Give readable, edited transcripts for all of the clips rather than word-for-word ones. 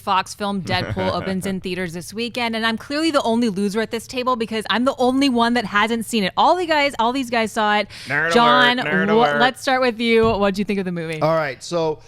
Fox film Deadpool opens in theaters this weekend, and I'm clearly the only loser at this table because I'm the only one that hasn't seen it. All these guys saw it. Nerd John, alert. let's start with you. What'd you think of the movie? All right, so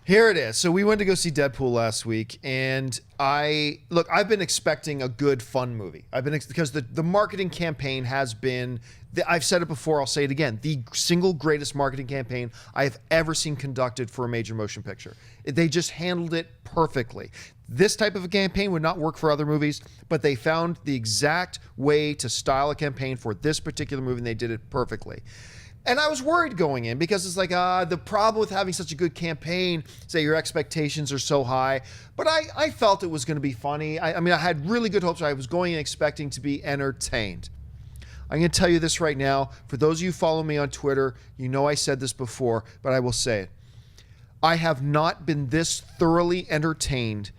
here it is. So we went to go see Deadpool last week, and I've been expecting a good, fun movie. Because the marketing campaign has been, I've said it before, I'll say it again, the single greatest marketing campaign I have ever seen conducted for a major motion picture. They just handled it perfectly. This type of a campaign would not work for other movies, but they found the exact way to style a campaign for this particular movie, and they did it perfectly. And I was worried going in because it's like the problem with having such a good campaign, say your expectations are so high. But I felt it was going to be funny. I mean, I had really good hopes. I was going in expecting to be entertained. I'm going to tell you this right now. For those of you who follow me on Twitter, you know I said this before, but I will say it. I have not been this thoroughly entertained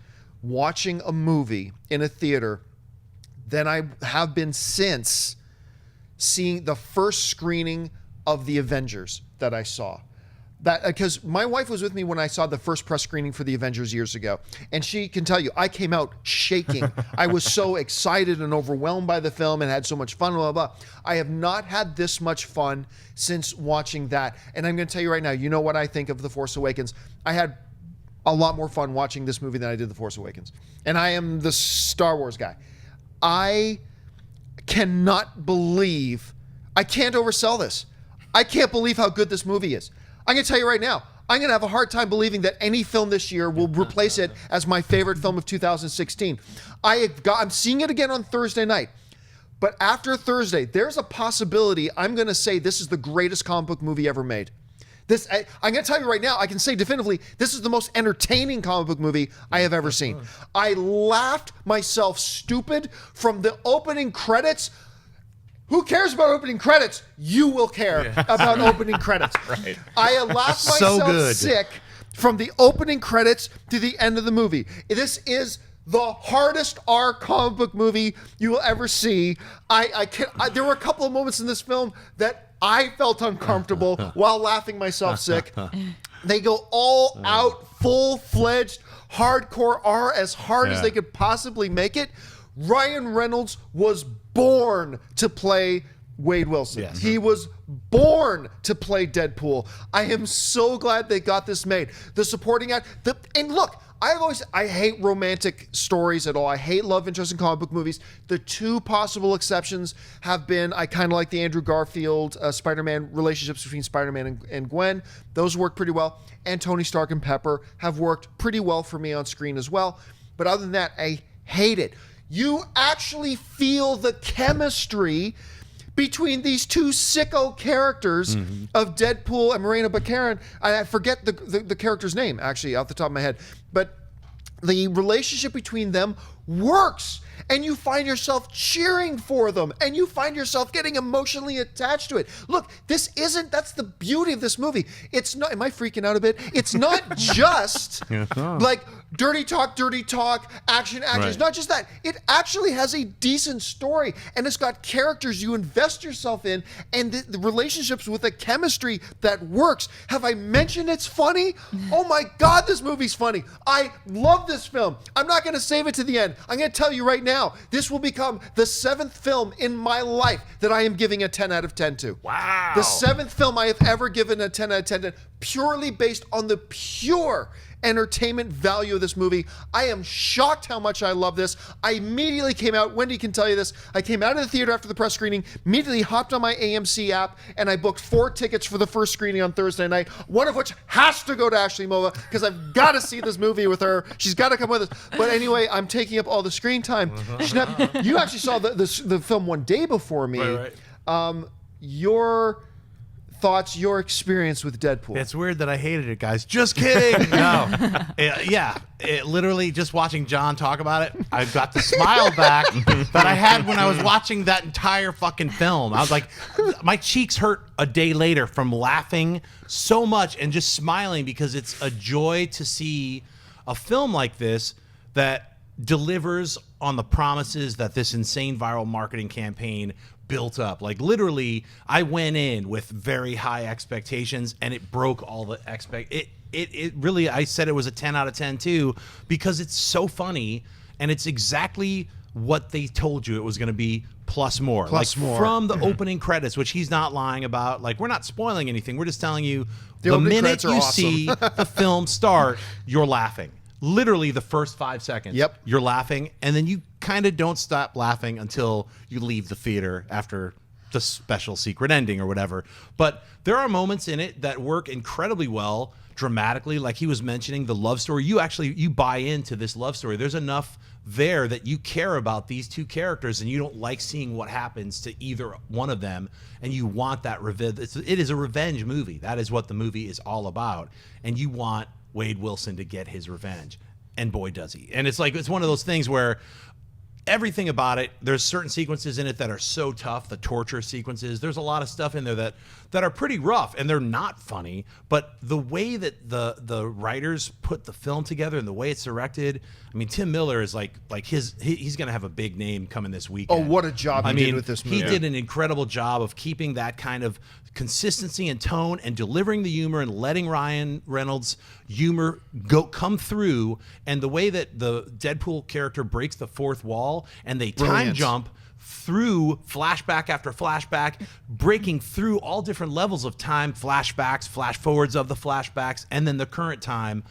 watching a movie in a theater than I have been since seeing the first screening of the Avengers that I saw. That because my wife was with me when I saw the first press screening for the Avengers years ago, and she can tell you I came out shaking. I was so excited and overwhelmed by the film and had so much fun. Blah, blah, blah. I have not had this much fun since watching that. And I'm going to tell you right now, you know what I think of The Force Awakens. I had a lot more fun watching this movie than I did The Force Awakens. And I am the Star Wars guy. I cannot believe, I can't oversell this. I can't believe how good this movie is. I'm going to tell you right now, I'm going to have a hard time believing that any film this year will replace it as my favorite film of 2016. I'm seeing it again on Thursday night. But after Thursday, there's a possibility I'm going to say this is the greatest comic book movie ever made. I'm going to tell you right now, I can say definitively, this is the most entertaining comic book movie I have ever seen. I laughed myself stupid from the opening credits. Who cares about opening credits? You will care about opening credits. Right. I laughed myself sick from the opening credits to the end of the movie. This is the hardest R comic book movie you will ever see. There were a couple of moments in this film that I felt uncomfortable while laughing myself sick. They go all out, full-fledged, hardcore R as hard as they could possibly make it. Ryan Reynolds was born to play Wade Wilson. Yes. He was born to play Deadpool. I am so glad they got this made. The supporting act, and look, I hate romantic stories at all. I hate love interest in comic book movies. The two possible exceptions have been, I kind of like the Andrew Garfield Spider-Man relationships between Spider-Man and Gwen. Those work pretty well. And Tony Stark and Pepper have worked pretty well for me on screen as well. But other than that, I hate it. You actually feel the chemistry between these two sicko characters of Deadpool and Morena Baccarin. I forget the character's name, actually, off the top of my head. But the relationship between them works. And you find yourself cheering for them. And you find yourself getting emotionally attached to it. Look, that's the beauty of this movie. It's not, am I freaking out a bit? It's not just like dirty talk, action. Right. It's not just that. It actually has a decent story. And it's got characters you invest yourself in. And the relationships with a chemistry that works. Have I mentioned it's funny? Oh my God, this movie's funny. I love this film. I'm not going to save it to the end. I'm going to tell you right now, this will become the 7th film in my life that I am giving a 10 out of 10 to. Wow. The 7th film I have ever given a 10 out of 10 to, purely based on the pure entertainment value of this movie. I am shocked how much I love this. I immediately came out, Wendy can tell you this, I came out of the theater after the press screening, immediately hopped on my AMC app, and I booked 4 tickets for the first screening on Thursday night, one of which has to go to Ashley Mova, because I've got to see this movie with her. She's got to come with us. But anyway, I'm taking up all the screen time. You actually saw the film one day before me. Right. Your thoughts, your experience with Deadpool. It's weird that I hated it, guys. Just kidding. No. Literally just watching John talk about it, I got the smile back that I had when I was watching that entire fucking film. I was like, my cheeks hurt a day later from laughing so much and just smiling because it's a joy to see a film like this that delivers on the promises that this insane viral marketing campaign built up. Like literally, I went in with very high expectations and it broke all the it really, I said it was a 10 out of 10 too, because it's so funny and it's exactly what they told you it was going to be plus more. Plus more. From the opening credits, which he's not lying about. Like, we're not spoiling anything. We're just telling you The the opening minute credits are you awesome. see the film start, you're laughing. Literally the first 5 seconds, Yep. you're laughing, and then you kind of don't stop laughing until you leave the theater after the special secret ending or whatever. But there are moments in it that work incredibly well dramatically. Like he was mentioning the love story. You buy into this love story. There's enough there that you care about these two characters and you don't like seeing what happens to either one of them, and you want that revenge. It is a revenge movie. That is what the movie is all about. And you want Wade Wilson to get his revenge. And boy, does he. And it's one of those things where everything about it, there's certain sequences in it that are so tough, the torture sequences. There's a lot of stuff in there that are pretty rough, and they're not funny. But the way that the writers put the film together and the way it's directed, I mean, Tim Miller is he's going to have a big name coming this weekend. Oh, what a job he did with this movie. He did an incredible job of keeping that kind of consistency and tone and delivering the humor and letting Ryan Reynolds' humor come through. And the way that the Deadpool character breaks the fourth wall and they time Brilliant. jump through flashback after flashback, breaking through all different levels of time, flashbacks, flash forwards of the flashbacks, and then the current time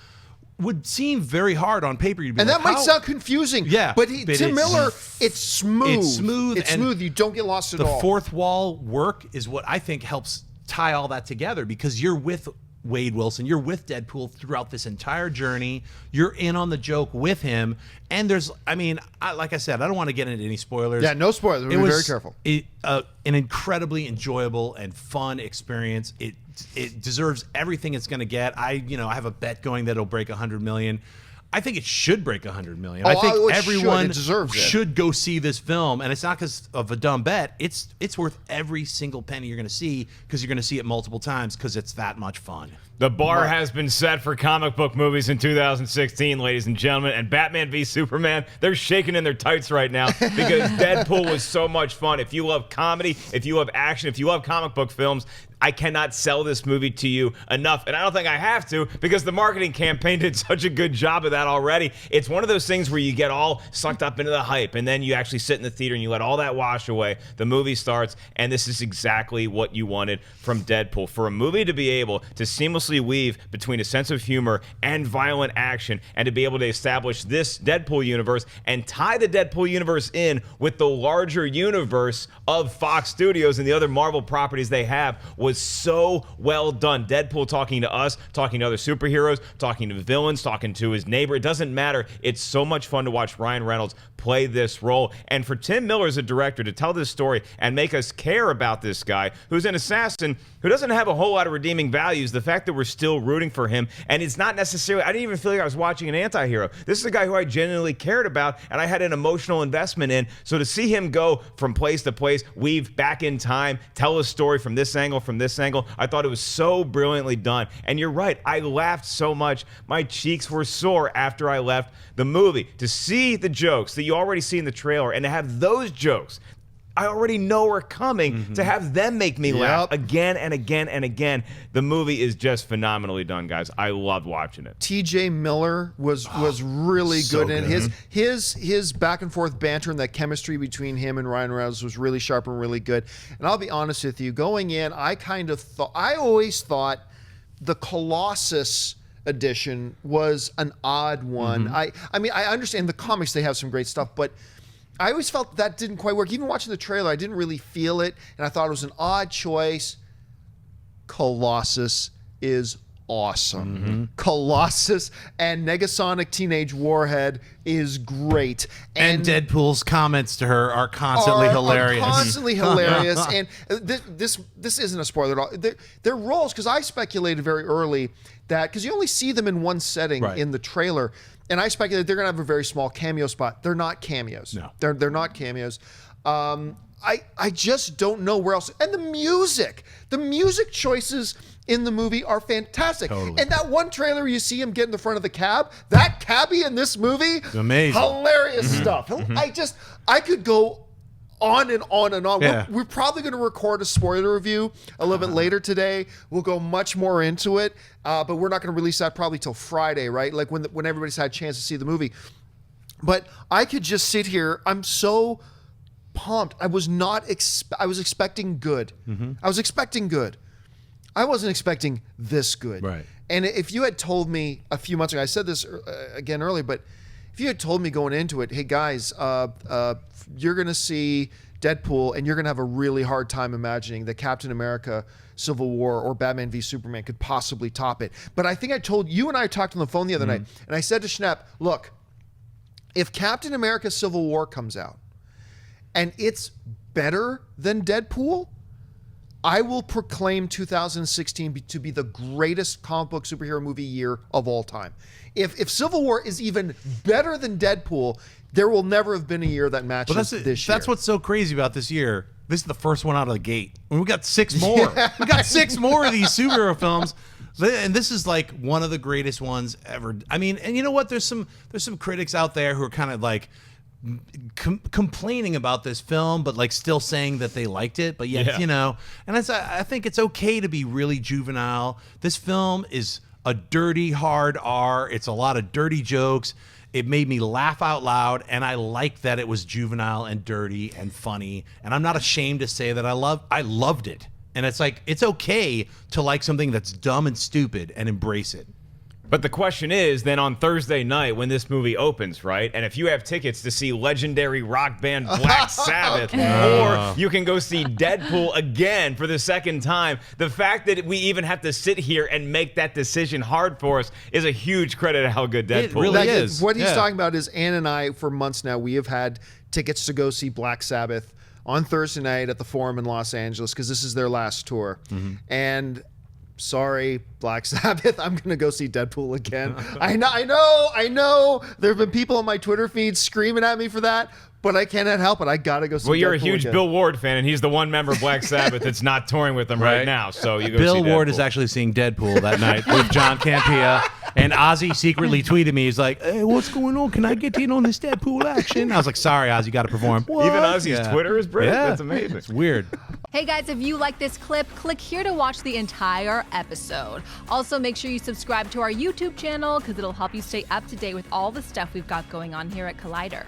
would seem very hard on paper. You'd be And like, that might how- sound confusing. Yeah, But but Tim Miller, it's smooth. It's smooth. It's and smooth. You don't get lost at the all. fourth wall work is what I think helps tie all that together, because you're with Wade Wilson, you're with Deadpool throughout this entire journey. You're in on the joke with him. And there's, like I said, I don't want to get into any spoilers. Yeah, no spoilers. We'll be very careful. An incredibly enjoyable and fun experience. It deserves everything it's going to get. I have a bet going that it'll break 100 million. I think it should break 100 million. I think it everyone should. It deserves it. should go see this film, and it's not because of a dumb bet. It's worth every single penny you're going to see, because you're going to see it multiple times, because it's that much fun. The bar has been set for comic book movies in 2016, ladies and gentlemen, and Batman v Superman, they're shaking in their tights right now because Deadpool was so much fun. If you love comedy, if you love action, if you love comic book films, I cannot sell this movie to you enough, and I don't think I have to, because the marketing campaign did such a good job of that already. It's one of those things where you get all sucked up into the hype, and then you actually sit in the theater and you let all that wash away. The movie starts, and this is exactly what you wanted from Deadpool. For a movie to be able to seamlessly weave between a sense of humor and violent action, and to be able to establish this Deadpool universe and tie the Deadpool universe in with the larger universe of Fox Studios and the other Marvel properties they have, was so well done. Deadpool talking to us, talking to other superheroes, talking to villains, talking to his neighbor. It doesn't matter. It's so much fun to watch Ryan Reynolds play this role. And for Tim Miller as a director to tell this story and make us care about this guy who's an assassin who doesn't have a whole lot of redeeming values, the fact that we're still rooting for him, and it's not necessarily, I didn't even feel like I was watching an anti-hero. This is a guy who I genuinely cared about and I had an emotional investment in. So to see him go from place to place, weave back in time, tell a story from this angle, I thought it was so brilliantly done. And you're right, I laughed so much, my cheeks were sore after I left the movie. To see the jokes that you already see in the trailer, and to have those jokes I already know are coming, to have them make me laugh again and again and again. The movie is just phenomenally done, guys. I loved watching it. TJ Miller was really so good, and good. his back and forth banter and that chemistry between him and Ryan Reynolds was really sharp and really good. And I'll be honest with you, going in, I always thought the Colossus edition was an odd one. I mean, I understand the comics, they have some great stuff, but I always felt that didn't quite work. Even watching the trailer, I didn't really feel it, and I thought it was an odd choice. Colossus is awesome. Colossus and Negasonic Teenage Warhead is great. And Deadpool's comments to her are constantly hilarious. Constantly hilarious. And this isn't a spoiler at all. Their roles, because I speculated very early that, because you only see them in one setting in the trailer, and I speculated they're going to have a very small cameo spot. They're not cameos. No. They're not cameos. I just don't know where else. And the music choices in the movie are fantastic. Totally. And that one trailer you see him get in the front of the cab, that cabbie in this movie, amazing. hilarious stuff. I could go on and on and on. Yeah. We're probably going to record a spoiler review a little bit later today. We'll go much more into it, but we're not going to release that probably till Friday, right? Like when everybody's had a chance to see the movie. But I could just sit here. I'm so pumped. I was expecting good. I was expecting good. I wasn't expecting this good. Right. And if you had told me a few months ago, I said this again earlier, but if you had told me going into it, hey guys, you're going to see Deadpool and you're going to have a really hard time imagining that Captain America Civil War or Batman v Superman could possibly top it. But I think I told you, and I talked on the phone the other night, and I said to Schnepp, look, if Captain America Civil War comes out and it's better than Deadpool, I will proclaim 2016 to be the greatest comic book superhero movie year of all time. If Civil War is even better than Deadpool, there will never have been a year that matches this year. That's what's so crazy about this year. This is the first one out of the gate. We got 6 more. We got 6 more of these superhero films. And this is like one of the greatest ones ever. I mean, and you know what? There's some critics out there who are kind of like complaining about this film, but like still saying that they liked it. But yet, you know, and I think it's okay to be really juvenile. This film is a dirty, hard R. It's a lot of dirty jokes. It made me laugh out loud, and I liked that it was juvenile and dirty and funny. And I'm not ashamed to say that I loved it. And it's like, it's okay to like something that's dumb and stupid and embrace it. But the question is, then on Thursday night when this movie opens, right? And if you have tickets to see legendary rock band Black Sabbath, or you can go see Deadpool again for the second time, the fact that we even have to sit here and make that decision hard for us is a huge credit to how good Deadpool really is. is. What he's talking about is Ann and I, for months now, we have had tickets to go see Black Sabbath on Thursday night at the Forum in Los Angeles because this is their last tour. And sorry, Black Sabbath, I'm going to go see Deadpool again. I know. There have been people on my Twitter feed screaming at me for that, but I cannot help it. I got to go see Deadpool. Well, you're a huge again. Bill Ward fan, and he's the one member of Black Sabbath that's not touring with them right now. So you go Bill see Ward Deadpool. is actually seeing Deadpool that night with John Campea. And Ozzy secretly tweeted me. He's like, hey, what's going on? Can I get in on this Deadpool action? I was like, sorry, Ozzy, got to perform. Even Ozzy's Twitter is brilliant. Yeah. That's amazing. It's weird. Hey guys, if you like this clip, click here to watch the entire episode. Also, make sure you subscribe to our YouTube channel because it'll help you stay up to date with all the stuff we've got going on here at Collider.